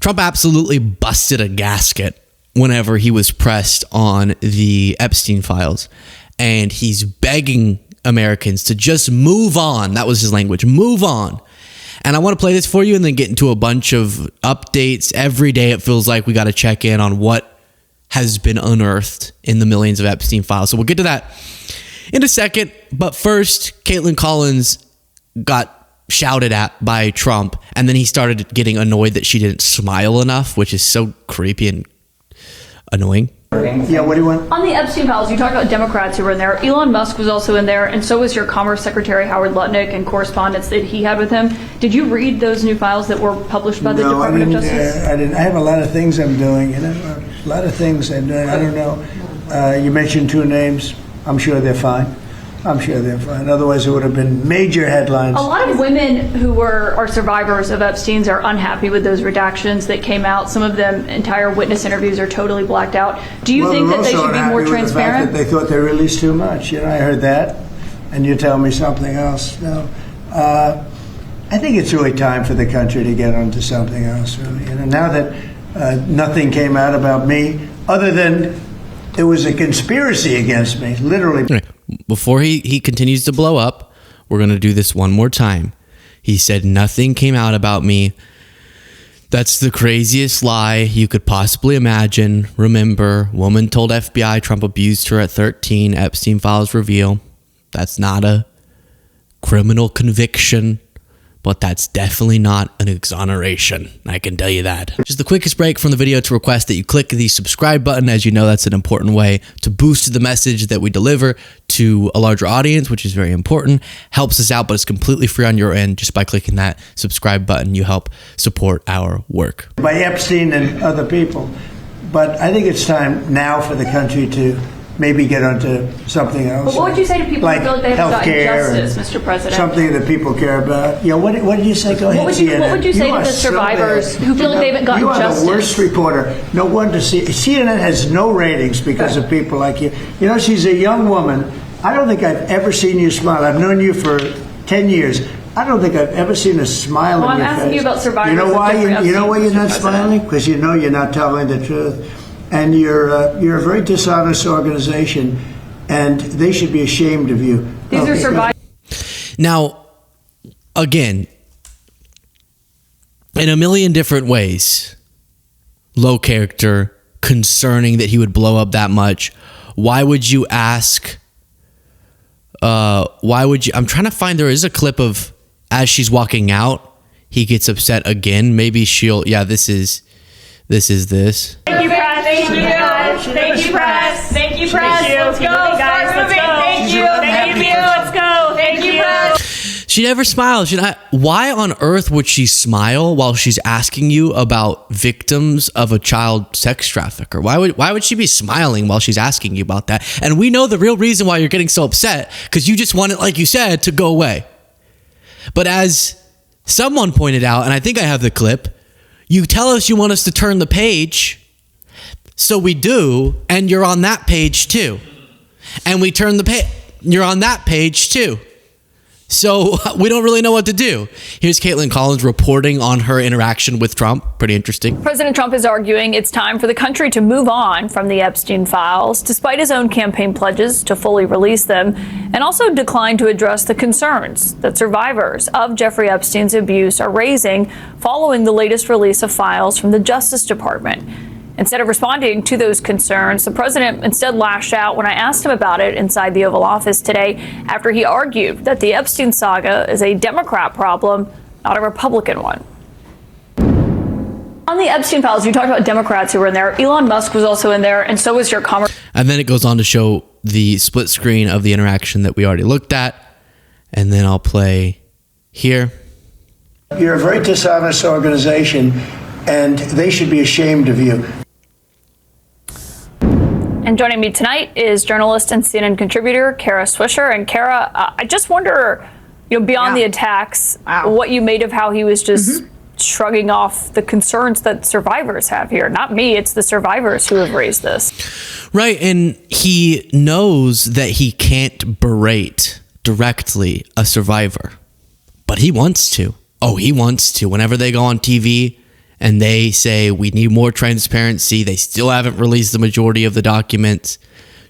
Trump absolutely busted a gasket whenever he was pressed on the Epstein Files. And he's begging Americans to just move on. That was his language. Move on. And I want to play this for you and then get into a bunch of updates. Every day it feels like we got to check in on what has been unearthed in the millions of Epstein files. So we'll get to that in a second. But first, Caitlin Collins got shouted at by Trump, and then he started getting annoyed that she didn't smile enough, which is so creepy and annoying. Yeah, what do you want? On the Epstein Files, you talked about Democrats who were in there. Elon Musk was also in there, and so was your Commerce Secretary Howard Lutnick and correspondence that he had with him. Did you read those new files that were published by the Department of Justice? I didn't. I have a lot of things I'm doing, a lot of things I'm doing. I don't know. You mentioned two names. I'm sure they're fine. Otherwise, it would have been major headlines. A lot of women who are survivors of Epstein's are unhappy with those redactions that came out. Some of them, entire witness interviews are totally blacked out. Do you think that they should be more transparent? The fact that they thought they released too much. I heard that, and you tell me something else. No, I think it's really time for the country to get onto something else. Really, now that nothing came out about me, other than there was a conspiracy against me, literally. Before he continues to blow up, we're going to do this one more time. He said, nothing came out about me. That's the craziest lie you could possibly imagine. Remember, woman told FBI Trump abused her at 13. Epstein Files reveal. That's not a criminal conviction, but that's definitely not an exoneration. I can tell you that. Just the quickest break from the video to request that you click the subscribe button. As you know, that's an important way to boost the message that we deliver to a larger audience, which is very important. Helps us out, but it's completely free on your end. Just by clicking that subscribe button, you help support our work. By Epstein and other people. But I think it's time now for the country to maybe get onto something else. But what would you say to people who feel like they haven't gotten justice, Mr. President? Something that people care about. What did you say? Go ahead, CNN. What would you say to the survivors who feel like they haven't gotten justice? You are the worst reporter. No wonder CNN has no ratings because of people like you. She's a young woman. I don't think I've ever seen you smile. I've known you for 10 years. I don't think I've ever seen a smile on your face. I'm asking you about survivors. You know why? You know why you're not smiling? Because you know you're not telling the truth. And you're a very dishonest organization, and they should be ashamed of you. These are survivors. Now, again, in a million different ways, low character, concerning that he would blow up that much. Why would you ask? Why would you? I'm trying to find. There is a clip of as she's walking out, he gets upset again. Maybe she'll. Yeah, this is this. Thank you, press. Thank you, guys. Thank you, press. Thank you, press. Let's go, guys. Let's go. Thank you. Thank you. Let's go. Thank you, press. She never smiles. Why on earth would she smile while she's asking you about victims of a child sex trafficker? Why would she be smiling while she's asking you about that? And we know the real reason why you're getting so upset, because you just want it, like you said, to go away. But as someone pointed out, and I think I have the clip, you tell us you want us to turn the page, so we do, and you're on that page too. And we turn the page, you're on that page too. So we don't really know what to do. Here's Caitlin Collins reporting on her interaction with Trump. Pretty interesting. President Trump is arguing it's time for the country to move on from the Epstein Files, despite his own campaign pledges to fully release them, and also declined to address the concerns that survivors of Jeffrey Epstein's abuse are raising following the latest release of files from the Justice Department. Instead of responding to those concerns, the president instead lashed out when I asked him about it inside the Oval Office today after he argued that the Epstein saga is a Democrat problem, not a Republican one. On the Epstein Files, you talked about Democrats who were in there. Elon Musk was also in there, and so was your Commerce. And then it goes on to show the split screen of the interaction that we already looked at. And then I'll play here. You're a very dishonest organization, and they should be ashamed of you. And joining me tonight is journalist and CNN contributor Kara Swisher. And Kara, I just wonder, beyond the attacks, what you made of how he was just shrugging off the concerns that survivors have here. Not me, it's the survivors who have raised this. Right, and he knows that he can't berate directly a survivor, but he wants to. Oh, he wants to. Whenever they go on TV and they say we need more transparency. They still haven't released the majority of the documents.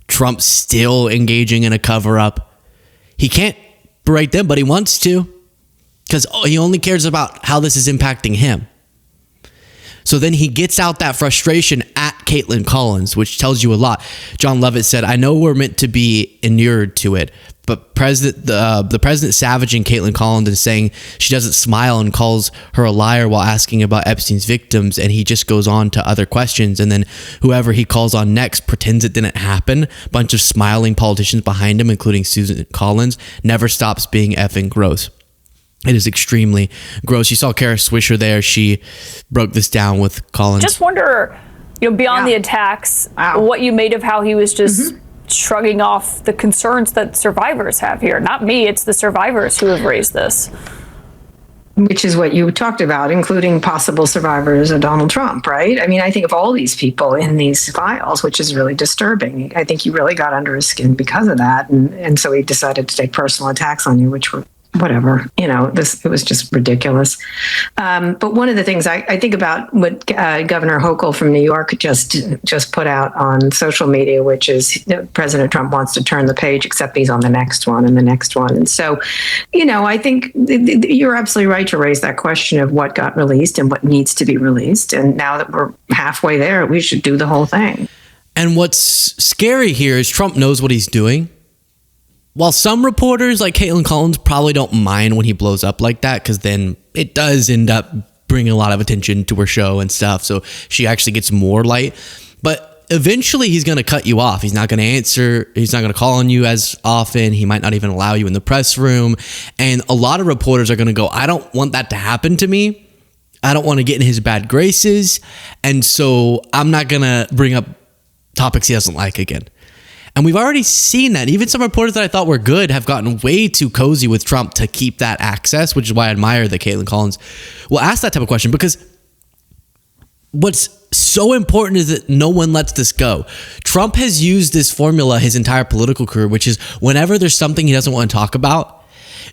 Trump's still engaging in a cover-up. He can't berate them, but he wants to, because he only cares about how this is impacting him. So then he gets out that frustration at Caitlin Collins, which tells you a lot. John Lovett said, I know we're meant to be inured to it, but the president savaging Caitlin Collins and saying she doesn't smile and calls her a liar while asking about Epstein's victims, and he just goes on to other questions, and then whoever he calls on next pretends it didn't happen. A bunch of smiling politicians behind him, including Susan Collins, never stops being effing gross. It is extremely gross. You saw Kara Swisher there. She broke this down with Collins. Just wonder, beyond the attacks, what you made of how he was just shrugging off the concerns that survivors have here. Not me, it's the survivors who have raised this. Which is what you talked about, including possible survivors of Donald Trump, right? I mean, I think of all these people in these files, which is really disturbing. I think you really got under his skin because of that. And so he decided to take personal attacks on you, which were whatever, it was just ridiculous. But one of the things I think about what Governor Hochul from New York just put out on social media, which is President Trump wants to turn the page, except he's on the next one and the next one. And so, I think you're absolutely right to raise that question of what got released and what needs to be released. And now that we're halfway there, we should do the whole thing. And what's scary here is Trump knows what he's doing. While some reporters like Caitlin Collins probably don't mind when he blows up like that, because then it does end up bringing a lot of attention to her show and stuff. So she actually gets more light. But eventually he's going to cut you off. He's not going to answer. He's not going to call on you as often. He might not even allow you in the press room. And a lot of reporters are going to go, I don't want that to happen to me. I don't want to get in his bad graces. And so I'm not going to bring up topics he doesn't like again. And we've already seen that. Even some reporters that I thought were good have gotten way too cozy with Trump to keep that access, which is why I admire that Caitlin Collins will ask that type of question, because what's so important is that no one lets this go. Trump has used this formula his entire political career, which is whenever there's something he doesn't want to talk about,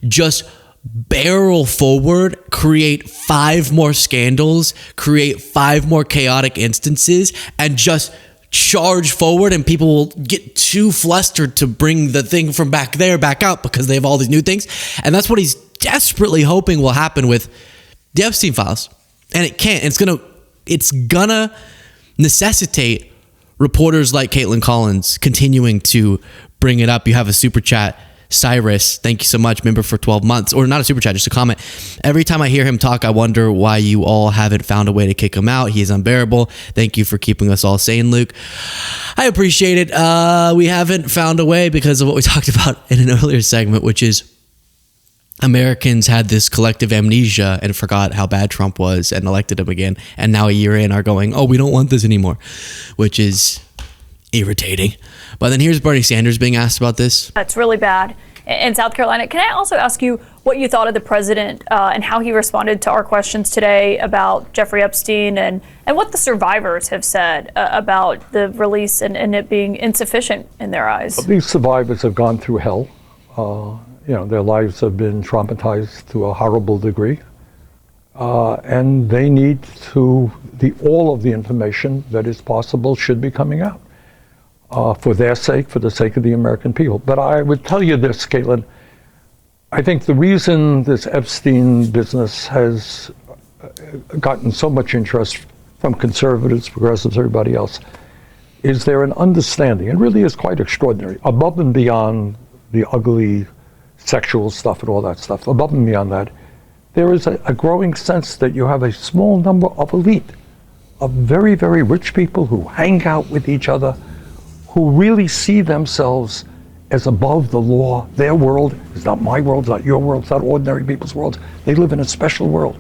just barrel forward, create 5 more scandals, create 5 more chaotic instances, and just charge forward, and people will get too flustered to bring the thing from back there back out because they have all these new things. And that's what he's desperately hoping will happen with the Epstein Files. And it can't. It's gonna necessitate reporters like Caitlin Collins continuing to bring it up. You have a super chat. Cyrus, thank you so much, member for 12 months. Or not a super chat, just a comment. Every time I hear him talk, I wonder why you all haven't found a way to kick him out. He is unbearable. Thank you for keeping us all sane, Luke. I appreciate it. We haven't found a way because of what we talked about in an earlier segment, which is Americans had this collective amnesia and forgot how bad Trump was and elected him again. And now a year in are going, oh, we don't want this anymore, which is irritating. But then here's Bernie Sanders being asked about this. That's really bad in South Carolina. Can I also ask you what you thought of the president and how he responded to our questions today about Jeffrey Epstein and what the survivors have said about the release and it being insufficient in their eyes? These survivors have gone through hell. Their lives have been traumatized to a horrible degree. And they need to, all of the information that is possible should be coming out. For their sake, for the sake of the American people. But I would tell you this, Caitlin, I think the reason this Epstein business has gotten so much interest from conservatives, progressives, everybody else, is there an understanding, and really is quite extraordinary, above and beyond the ugly sexual stuff and all that stuff, above and beyond that, there is a growing sense that you have a small number of elite, of very, very rich people who hang out with each other, who really see themselves as above the law. Their world is not my world, it's not your world, it's not ordinary people's world. They live in a special world.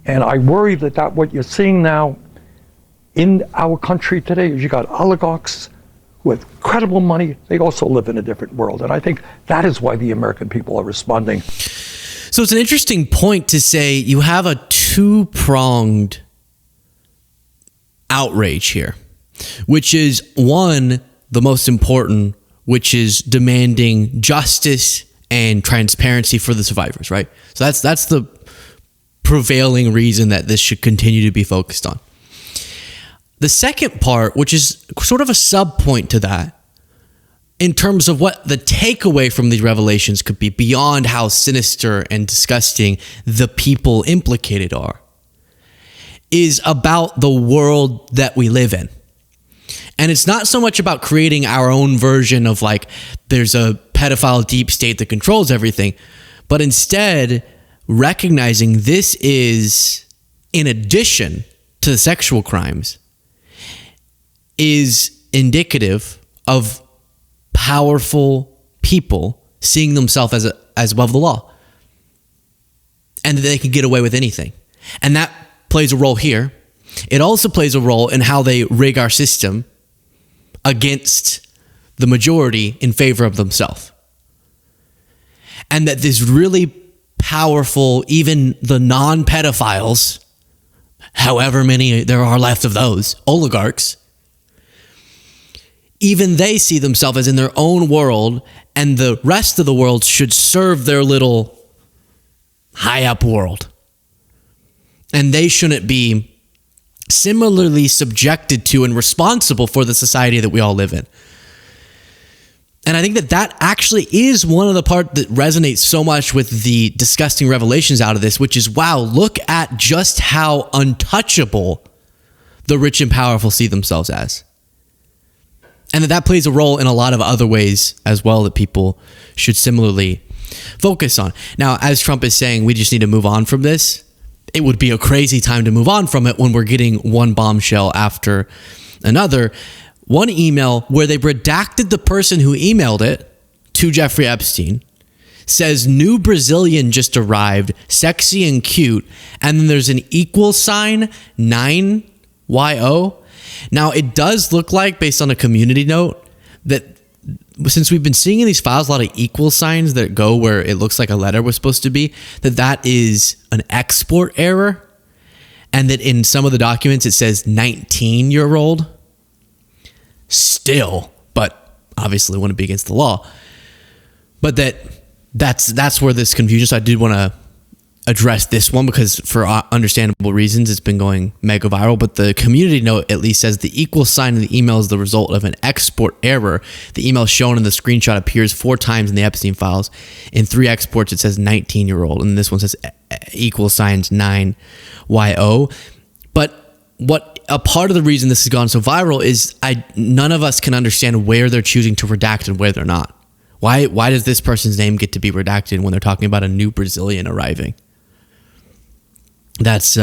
And I worry that what you're seeing now in our country today is you got oligarchs with incredible money. They also live in a different world. And I think that is why the American people are responding. So it's an interesting point to say you have a two-pronged outrage here, which is one, the most important, which is demanding justice and transparency for the survivors, right? So that's the prevailing reason that this should continue to be focused on. The second part, which is sort of a sub point to that, in terms of what the takeaway from these revelations could be beyond how sinister and disgusting the people implicated are, is about the world that we live in. And it's not so much about creating our own version of like, there's a pedophile deep state that controls everything, but instead recognizing this is, in addition to the sexual crimes, is indicative of powerful people seeing themselves as above the law, and that they can get away with anything. And that plays a role here. It also plays a role in how they rig our system against the majority in favor of themselves. And that this really powerful, even the non-pedophiles, however many there are left of those, oligarchs, even they see themselves as in their own world, and the rest of the world should serve their little high up world. And they shouldn't be similarly subjected to and responsible for the society that we all live in. And I think that that actually is one of the part that resonates so much with the disgusting revelations out of this, which is, wow, look at just how untouchable the rich and powerful see themselves as. And that plays a role in a lot of other ways as well that people should similarly focus on. Now, as Trump is saying, we just need to move on from this. It would be a crazy time to move on from it when we're getting one bombshell after another. One email where they redacted the person who emailed it to Jeffrey Epstein says, new Brazilian just arrived, sexy and cute. And then there's an equal sign, 9YO. Now, it does look like, based on a community note, that since we've been seeing in these files a lot of equal signs that go where it looks like a letter was supposed to be, that is an export error, and that in some of the documents it says 19-year-old. Still, but obviously wouldn't be against the law. But that's where this confusion. So I did want to address this one because for understandable reasons it's been going mega viral. But the community note at least says the equal sign in the email is the result of an export error. The email shown in the screenshot appears 4 times in the Epstein files. In 3 exports it says 19-year-old, and this one says equal signs 9YO. But what a part of the reason this has gone so viral is none of us can understand where they're choosing to redact and where they're not. Why does this person's name get to be redacted when they're talking about a new Brazilian arriving? That's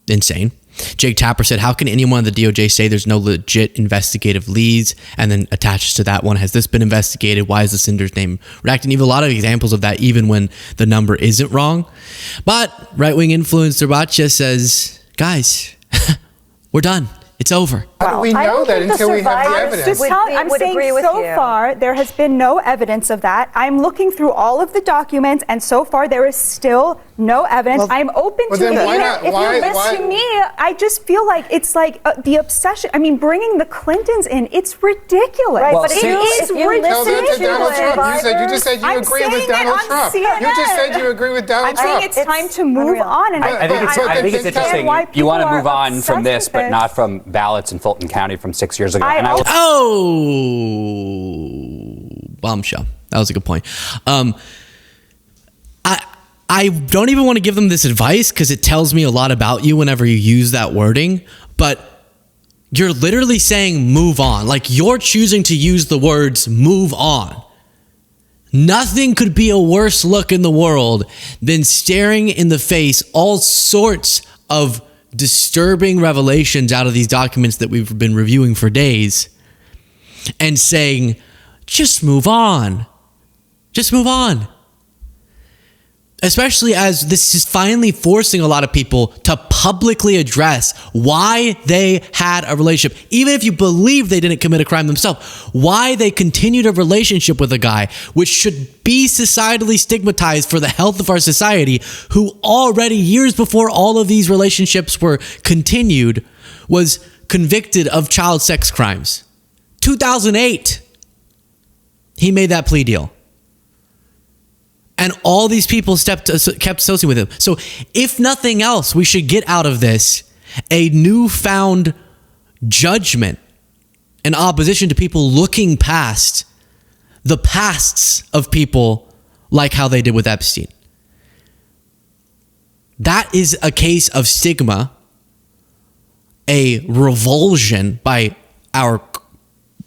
insane. Jake Tapper said, how can anyone in the DOJ say there's no legit investigative leads? And then attaches to that one, has this been investigated? Why is the sender's name redacted? And even a lot of examples of that, even when the number isn't wrong. But right-wing influencer Batcha says, guys, we're done. It's over. How do we know that until we have the evidence? I'm saying so far there has been no evidence of that. I'm looking through all of the documents, and so far there is still no evidence. Well, I'm open to it. If you listen to me, I just feel like it's like the obsession. I mean, bringing the Clintons in, it's ridiculous. Right, but it is ridiculous. Tell that to Donald Trump. You just said you agree with Donald Trump. You just said you agree with Donald Trump. I think it's time to move on. And I think it's interesting. You want to move on from this, but not from ballots in Fulton County from 6 years ago. Bombshell. That was a good point. I don't even want to give them this advice because it tells me a lot about you whenever you use that wording, but you're literally saying move on. Like, you're choosing to use the words move on. Nothing could be a worse look in the world than staring in the face all sorts of disturbing revelations out of these documents that we've been reviewing for days and saying, just move on. Just move on. Especially as this is finally forcing a lot of people to publicly address why they had a relationship. Even if you believe they didn't commit a crime themselves, why they continued a relationship with a guy, which should be societally stigmatized for the health of our society, who already years before all of these relationships were continued, was convicted of child sex crimes. 2008, he made that plea deal. And all these people kept associating with him. So if nothing else, we should get out of this a newfound judgment and opposition to people looking past the pasts of people like how they did with Epstein. That is a case of stigma, a revulsion by our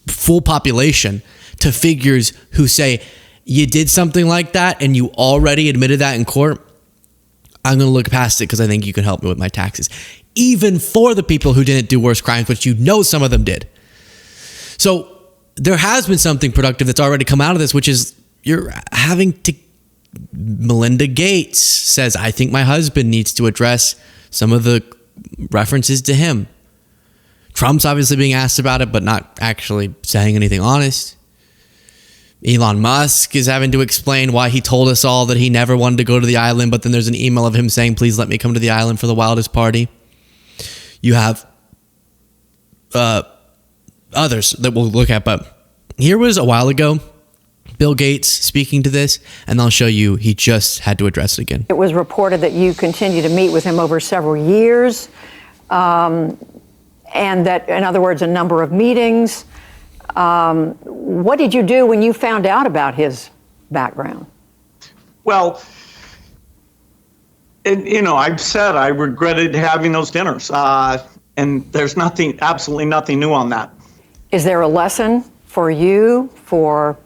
full population to figures who say, you did something like that and you already admitted that in court. I'm going to look past it because I think you can help me with my taxes. Even for the people who didn't do worse crimes, which some of them did. So there has been something productive that's already come out of this, which is you're having to... Melinda Gates says, I think my husband needs to address some of the references to him. Trump's obviously being asked about it, but not actually saying anything honest. Elon Musk is having to explain why he told us all that he never wanted to go to the island, but then there's an email of him saying, please let me come to the island for the wildest party. You have others that we'll look at, but here was a while ago, Bill Gates speaking to this, and I'll show you he just had to address it again. It was reported that you continue to meet with him over several years, and that, in other words, a number of meetings. What did you do when you found out about his background? Well, I've said I regretted having those dinners, and there's absolutely nothing new on that. Is there a lesson for you, for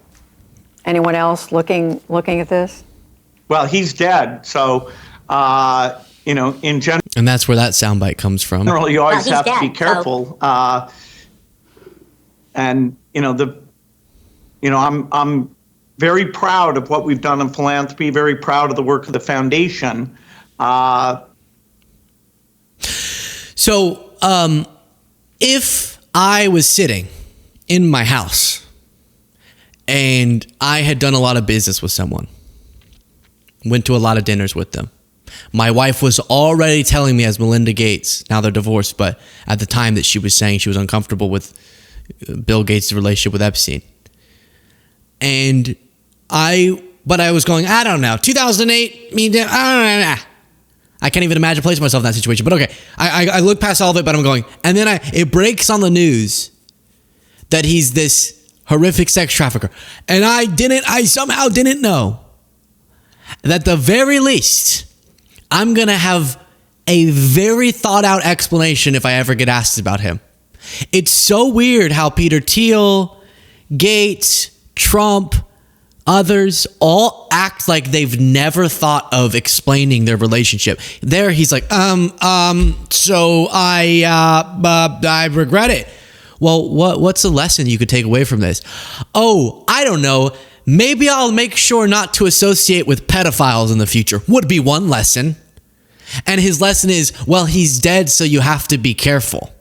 anyone else looking at this? Well, he's dead, so in general. And that's where that soundbite comes from. You always have to be careful, and I'm very proud of what we've done in philanthropy. Very proud of the work of the foundation. So, if I was sitting in my house and I had done a lot of business with someone, went to a lot of dinners with them, my wife was already telling me, as Melinda Gates, now they're divorced, but at the time that she was saying she was uncomfortable with Bill Gates' relationship with Epstein. But I was going, I don't know, 2008, I can't even imagine placing myself in that situation. But okay, I look past all of it, but I'm going, and then it breaks on the news that he's this horrific sex trafficker. And I somehow didn't know that at the very least, I'm going to have a very thought out explanation if I ever get asked about him. It's so weird how Peter Thiel, Gates, Trump, others all act like they've never thought of explaining their relationship. There, he's like, so I regret it. Well, what's the lesson you could take away from this? Oh, I don't know. Maybe I'll make sure not to associate with pedophiles in the future. Would be one lesson. And his lesson is, well, he's dead, so you have to be careful.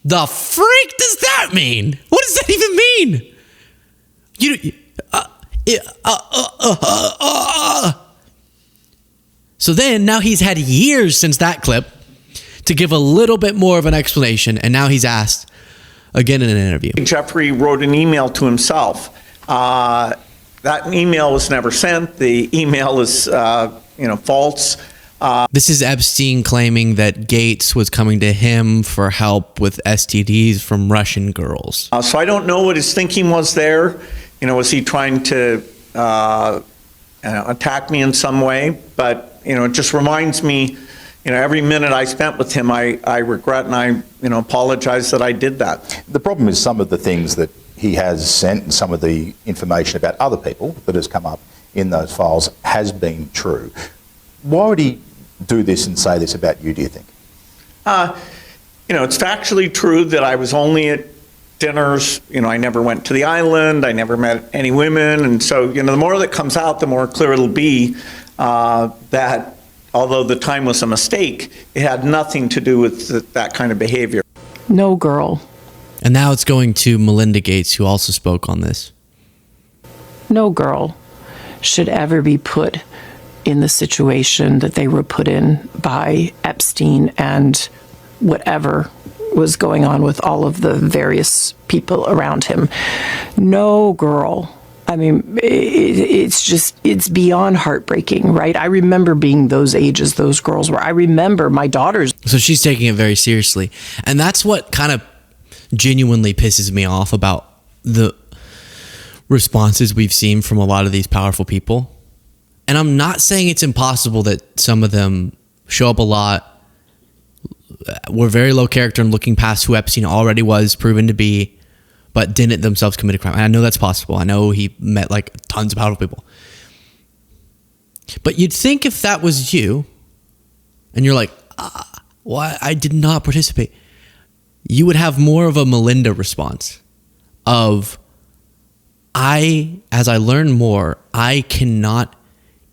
The freak does that mean? What does that even mean? So then, now he's had years since that clip to give a little bit more of an explanation, and now he's asked again in an interview. Jeffrey wrote an email to himself. That email was never sent. The email is, false. This is Epstein claiming that Gates was coming to him for help with STDs from Russian girls. So I don't know what his thinking was there. Was he trying to attack me in some way? But, it just reminds me, every minute I spent with him, I regret and I, apologize that I did that. The problem is some of the things that he has sent and some of the information about other people that has come up in those files has been true. Why would he do this and say this about you, do you think? It's factually true that I was only at dinners. I never went to the island. I never met any women. And so, the more that comes out, the more clear it'll be that although the time was a mistake, it had nothing to do with that kind of behavior. No girl. And now it's going to Melinda Gates, who also spoke on this. No girl should ever be put in the situation that they were put in by Epstein and whatever was going on with all of the various people around him. No girl I mean, it's beyond heartbreaking, right? I remember being those ages those girls were. I remember my daughters. So she's taking it very seriously. And that's what kind of genuinely pisses me off about the responses we've seen from a lot of these powerful people. And I'm not saying it's impossible that some of them show up a lot, were very low character and looking past who Epstein already was proven to be, but didn't themselves commit a crime. And I know that's possible. I know he met like tons of powerful people. But you'd think if that was you, and you're like, why I did not participate, you would have more of a Melinda response of, as I learn more, I cannot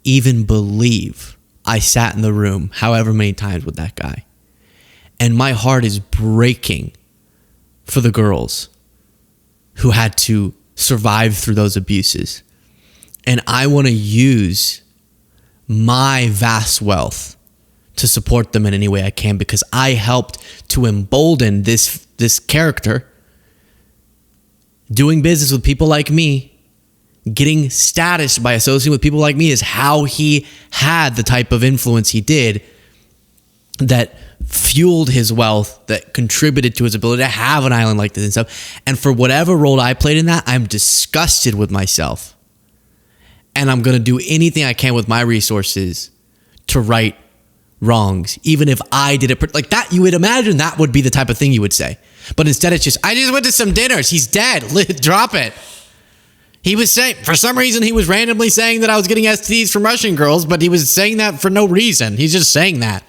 even believe I sat in the room however many times with that guy. And my heart is breaking for the girls who had to survive through those abuses. And I want to use my vast wealth to support them in any way I can, because I helped to embolden this character doing business with people like me. Getting status by associating with people like me is how he had the type of influence he did that fueled his wealth, that contributed to his ability to have an island like this and stuff. And for whatever role I played in that, I'm disgusted with myself. And I'm going to do anything I can with my resources to right wrongs, even if I did it like that. You would imagine that would be the type of thing you would say. But instead it's just, I just went to some dinners. He's dead. Drop it. He was saying, for some reason, he was randomly saying that I was getting STDs from Russian girls, but he was saying that for no reason. He's just saying that.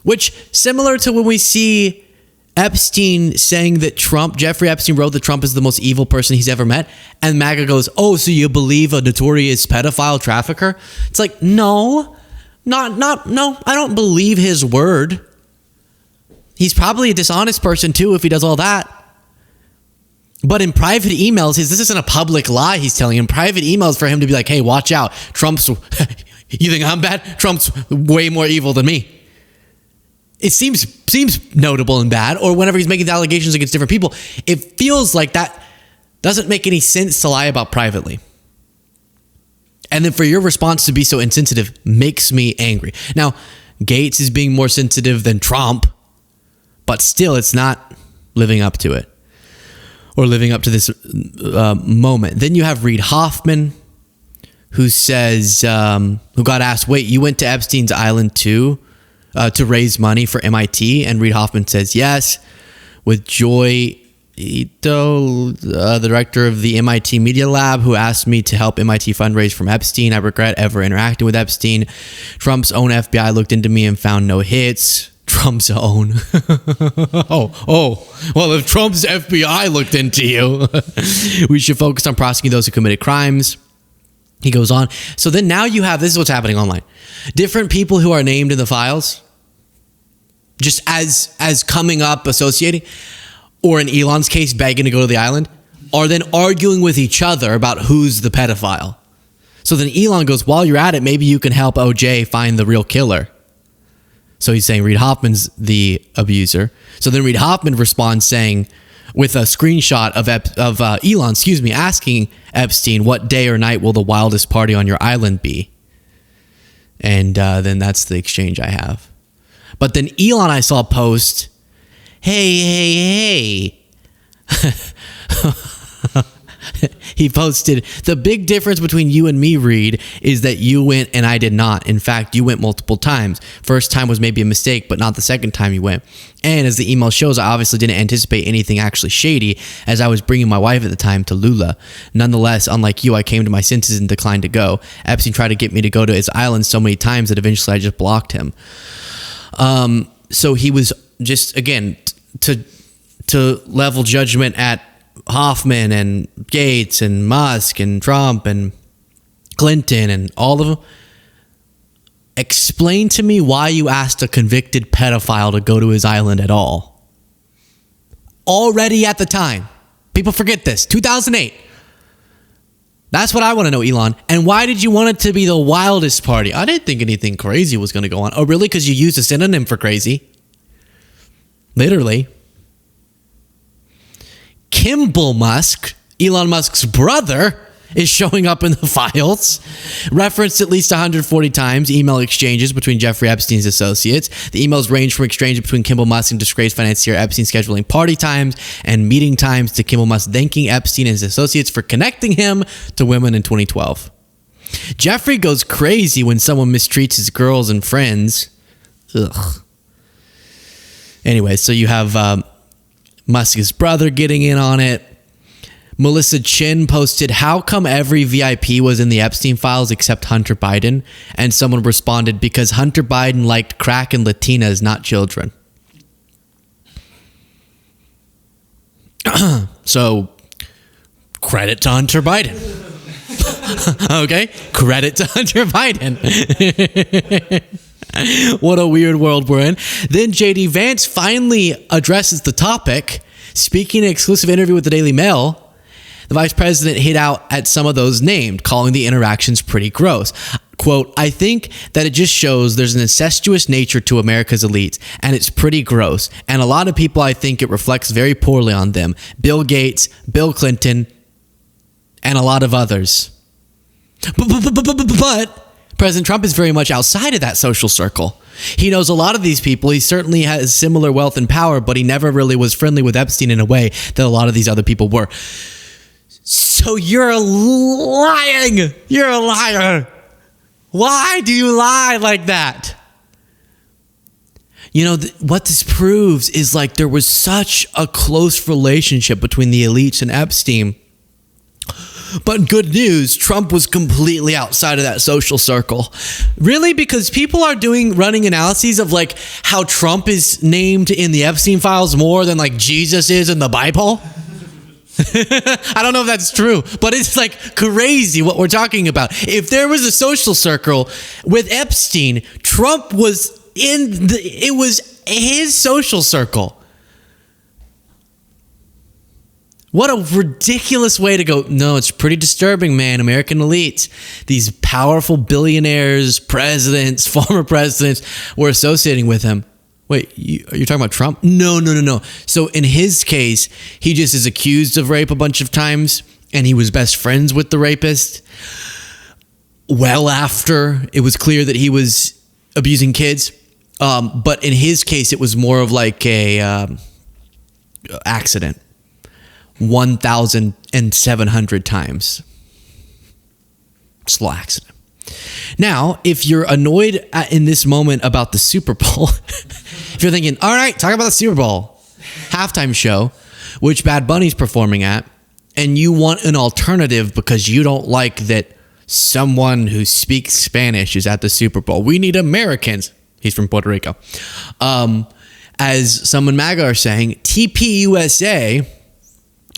Which, similar to when we see Epstein saying that Jeffrey Epstein wrote that Trump is the most evil person he's ever met, and MAGA goes, oh, so you believe a notorious pedophile trafficker? It's like, no, I don't believe his word. He's probably a dishonest person too if he does all that. But in private emails, this isn't a public lie he's telling. In private emails for him to be like, hey, watch out. You think I'm bad? Trump's way more evil than me. It seems notable and bad. Or whenever he's making the allegations against different people, it feels like that doesn't make any sense to lie about privately. And then for your response to be so insensitive makes me angry. Now, Gates is being more sensitive than Trump, but still it's not living up to it. Or living up to this moment. Then you have Reid Hoffman, who says, who got asked, wait, you went to Epstein's Island too to raise money for MIT? And Reid Hoffman says, yes, with Joy Ito, the director of the MIT Media Lab, who asked me to help MIT fundraise from Epstein. I regret ever interacting with Epstein. Trump's own FBI looked into me and found no hits. Trump's own. Well, if Trump's FBI looked into you, we should focus on prosecuting those who committed crimes. He goes on. So then now you have, this is what's happening online. Different people who are named in the files, just as coming up, associating, or in Elon's case, begging to go to the island, are then arguing with each other about who's the pedophile. So then Elon goes, while you're at it, maybe you can help OJ find the real killer. So he's saying Reid Hoffman's the abuser. So then Reid Hoffman responds saying, with a screenshot of Elon, asking Epstein, what day or night will the wildest party on your island be? And then that's the exchange I have. But then Elon, I saw post, hey. He posted, the big difference between you and me, Reid, is that you went and I did not. In fact, you went multiple times. First time was maybe a mistake, but not the second time you went. And as the email shows, I obviously didn't anticipate anything actually shady, as I was bringing my wife at the time to Lula. Nonetheless, unlike you, I came to my senses and declined to go. Epstein tried to get me to go to his island so many times that eventually I just blocked him. So he was just, again, to level judgment at Hoffman and Gates and Musk and Trump and Clinton and all of them. Explain to me why you asked a convicted pedophile to go to his island at all. Already at the time. People forget this. 2008. That's what I want to know, Elon. And why did you want it to be the wildest party? I didn't think anything crazy was going to go on. Oh, really? Because you used a synonym for crazy. Literally. Kimball Musk Elon Musk's brother is showing up in the files, referenced at least 140 times, email exchanges between Jeffrey Epstein's associates. The emails range from exchanges between Kimball Musk and disgraced financier Epstein scheduling party times and meeting times to Kimball Musk thanking Epstein and his associates for connecting him to women in 2012. Jeffrey goes crazy when someone mistreats his girls and friends. Ugh. Anyway, so you have Musk's brother getting in on it. Melissa Chin posted, how come every VIP was in the Epstein files except Hunter Biden? And someone responded, because Hunter Biden liked crack and Latinas, not children. So, credit to Hunter Biden. Okay? Credit to Hunter Biden. What a weird world we're in. Then J.D. Vance finally addresses the topic. Speaking in an exclusive interview with the Daily Mail, the vice president hit out at some of those named, calling the interactions pretty gross. Quote, I think that it just shows there's an incestuous nature to America's elites, and it's pretty gross. And a lot of people, I think it reflects very poorly on them. Bill Gates, Bill Clinton, and a lot of others. But President Trump is very much outside of that social circle. He knows a lot of these people. He certainly has similar wealth and power, but he never really was friendly with Epstein in a way that a lot of these other people were. So you're lying. You're a liar. Why do you lie like that? You know, what this proves is like there was such a close relationship between the elites and Epstein. But good news, Trump was completely outside of that social circle. Really? Because people are running analyses of like how Trump is named in the Epstein files more than like Jesus is in the Bible. I don't know if that's true, but it's like crazy what we're talking about. If there was a social circle with Epstein, Trump was it was his social circle. What a ridiculous way to go. No, it's pretty disturbing, man. American elites, these powerful billionaires, presidents, former presidents were associating with him. Wait, you're talking about Trump? No. So in his case, he just is accused of rape a bunch of times, and he was best friends with the rapist well after it was clear that he was abusing kids. But in his case, it was more of like a accident. 1,700 times. Slow accident. Now, if you're annoyed in this moment about the Super Bowl, if you're thinking, all right, talk about the Super Bowl halftime show, which Bad Bunny's performing at, and you want an alternative because you don't like that someone who speaks Spanish is at the Super Bowl. We need Americans. He's from Puerto Rico. As some in MAGA are saying, TPUSA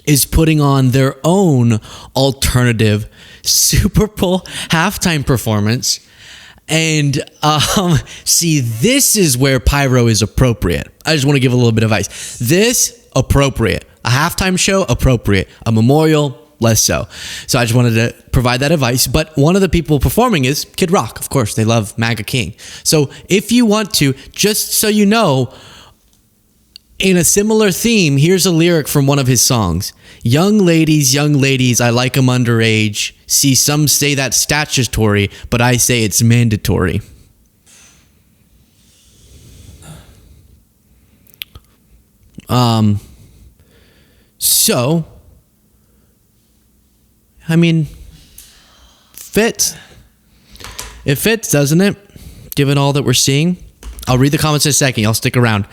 is putting on their own alternative Super Bowl halftime performance. And see, this is where pyro is appropriate. I just want to give a little bit of advice. This, appropriate. A halftime show, appropriate. A memorial, less so. So I just wanted to provide that advice. But one of the people performing is Kid Rock. Of course, they love MAGA King. So if you want to, just so you know, in a similar theme, here's a lyric from one of his songs. Young ladies, I like them underage. See, some say that's statutory, but I say it's mandatory. So, I mean, fits. It fits, doesn't it? Given all that we're seeing. I'll read the comments in a second. Y'all stick around.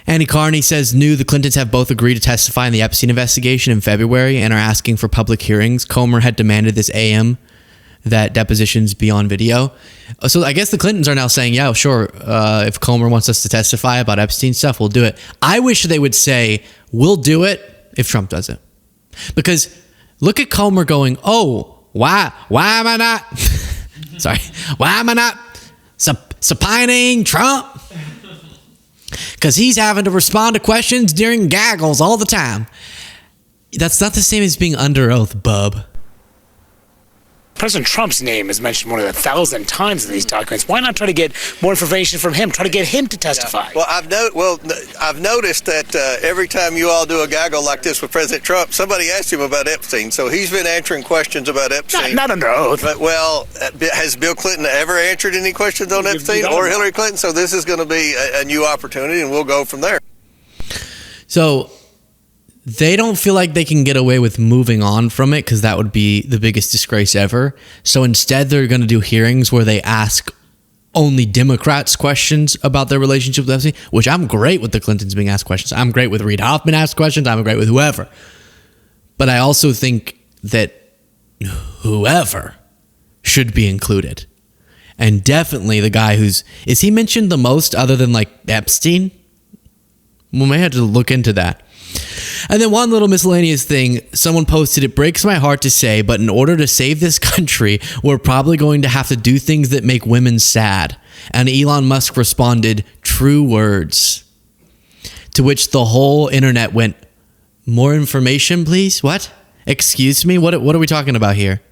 Annie Carney says, the Clintons have both agreed to testify in the Epstein investigation in February and are asking for public hearings. Comer had demanded this AM that depositions be on video. So I guess the Clintons are now saying, yeah, sure, if Comer wants us to testify about Epstein stuff, we'll do it. I wish they would say, we'll do it if Trump does it. Because look at Comer going, oh, why am I not, why am I not subpoenaing Trump? Because he's having to respond to questions during gaggles all the time. That's not the same as being under oath, bub. President Trump's name is mentioned more than 1,000 times in these documents. Why not try to get more information from him? Try to get him to testify. Yeah. Well, I've noticed that every time you all do a gaggle like this with President Trump, somebody asks him about Epstein. So he's been answering questions about Epstein. Not under oath. But, has Bill Clinton ever answered any questions on Epstein or Hillary Clinton? So this is going to be a new opportunity, and we'll go from there. So they don't feel like they can get away with moving on from it because that would be the biggest disgrace ever. So instead, they're going to do hearings where they ask only Democrats questions about their relationship with Epstein, which I'm great with the Clintons being asked questions. I'm great with Reid Hoffman asked questions. I'm great with whoever. But I also think that whoever should be included. And definitely the guy is he mentioned the most other than like Epstein? We may have to look into that. And then one little miscellaneous thing, someone posted, it breaks my heart to say, but in order to save this country, we're probably going to have to do things that make women sad. And Elon Musk responded, true words. To which the whole internet went, more information, please? What? Excuse me? What are we talking about here?